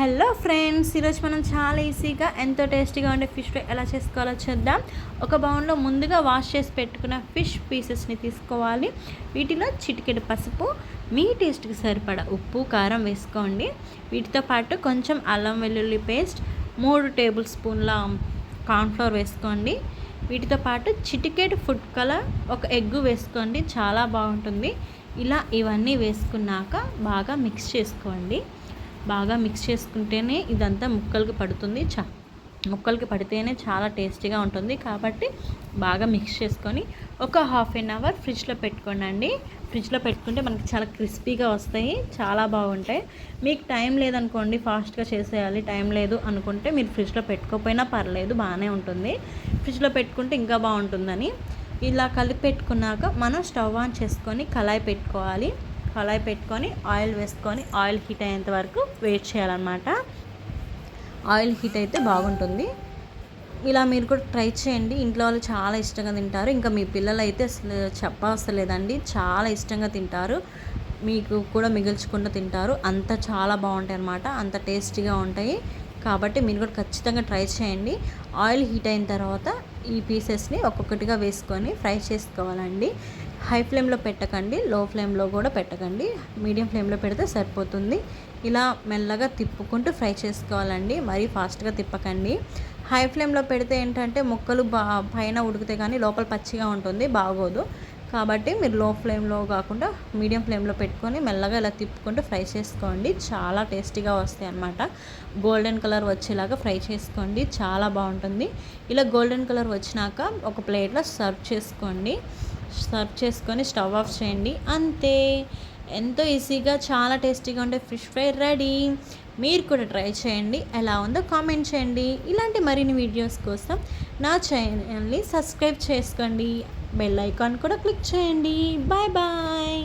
Hello friends, ఈరోజు మనం చాలా ఈజీగా ఎంతో టేస్టీగా ఉండే ఫిష్ ఫ్రై ఎలా చేసుకోవాలో చూద్దాం. ఒక బౌల్లో ముందుగా వాష్ చేసి పెట్టుకున్న ఫిష్ పీసెస్ని తీసుకోవాలి. వీటిలో చిటికెడు పసుపు, మీ టేస్ట్కి సరిపడా ఉప్పు, కారం వేసుకోండి. వీటితో పాటు కొంచెం అల్లం వెల్లుల్లి పేస్ట్, 3 టేబుల్ స్పూన్ల కార్న్ఫ్లోర్ వేసుకోండి. వీటితో పాటు చిటికెడు ఫుడ్ కలర్, ఒక ఎగ్గు వేసుకోండి, చాలా బాగుంటుంది. ఇలా ఇవన్నీ వేసుకున్నాక బాగా మిక్స్ చేసుకోండి. బాగా మిక్స్ చేసుకుంటేనే ఇదంతా ముక్కలకి పడుతుంది. ముక్కలకి పడితేనే చాలా టేస్టీగా ఉంటుంది. కాబట్టి బాగా మిక్స్ చేసుకొని ఒక హాఫ్ అన్ అవర్ ఫ్రిడ్జ్లో పెట్టుకోండి. ఫ్రిడ్జ్లో పెట్టుకుంటే మనకి చాలా క్రిస్పీగా వస్తాయి, చాలా బాగుంటాయి. మీకు టైం లేదనుకోండి, ఫాస్ట్గా చేసేయాలి, టైం లేదు అనుకుంటే మీరు ఫ్రిడ్జ్లో పెట్టుకోకపోయినా పర్లేదు, బాగానే ఉంటుంది. ఫ్రిడ్జ్లో పెట్టుకుంటే ఇంకా బాగుంటుందని ఇలా కలిపి పెట్టుకున్నాక మనం స్టవ్ ఆన్ చేసుకొని కళాయి పెట్టుకొని ఆయిల్ వేసుకొని ఆయిల్ హీట్ అయ్యేంత వరకు వెయిట్ చేయాలన్నమాట. ఆయిల్ హీట్ అయితే బాగుంటుంది. ఇలా మీరు కూడా ట్రై చేయండి. ఇంట్లో వాళ్ళు చాలా ఇష్టంగా తింటారు. ఇంకా మీ పిల్లలు అయితే అసలు చెప్పవసలేదండి, చాలా ఇష్టంగా తింటారు. మీకు కూడా మిగిల్చకుండా తింటారు. అంత చాలా బాగుంటాయి అన్నమాట, అంత టేస్టీగా ఉంటాయి. కాబట్టి మీరు కూడా ఖచ్చితంగా ట్రై చేయండి. ఆయిల్ హీట్ అయిన తర్వాత ఈ పీసెస్ని ఒక్కొక్కటిగా వేసుకొని ఫ్రై చేసుకోవాలండి. హై ఫ్లేమ్లో పెట్టకండి, లో ఫ్లేమ్లో కూడా పెట్టకండి, మీడియం ఫ్లేమ్లో పెడితే సరిపోతుంది. ఇలా మెల్లగా తిప్పుకుంటూ ఫ్రై చేసుకోవాలండి, మరీ ఫాస్ట్గా తిప్పకండి. హై ఫ్లేమ్లో పెడితే ఏంటంటే ముక్కలు పైన ఉడికితే కానీ లోపల పచ్చిగా ఉంటుంది, బాగోదు. కాబట్టి మీరు లో ఫ్లేమ్లో కాకుండా మీడియం ఫ్లేమ్లో పెట్టుకొని మెల్లగా ఇలా తిప్పుకుంటూ ఫ్రై చేసుకోండి. చాలా టేస్టీగా వస్తాయి అన్నమాట. గోల్డెన్ కలర్ వచ్చేలాగా ఫ్రై చేసుకోండి, చాలా బాగుంటుంది. ఇలా గోల్డెన్ కలర్ వచ్చినాక ఒక ప్లేట్లో సర్వ్ చేసుకొని స్టవ్ ఆఫ్ చేయండి. అంతే, ఎంతో ఈజీగా చాలా టేస్టీగా ఉండే ఫిష్ ఫ్రై రెడీ. మీరు కూడా ట్రై చేయండి, ఎలా ఉందో కామెంట్ చేయండి. ఇలాంటి మరిన్ని వీడియోస్ కోసం నా ఛానల్ని సబ్స్క్రైబ్ చేసుకోండి, బెల్ ఐకాన్ కూడా క్లిక్ చేయండి. Bye bye.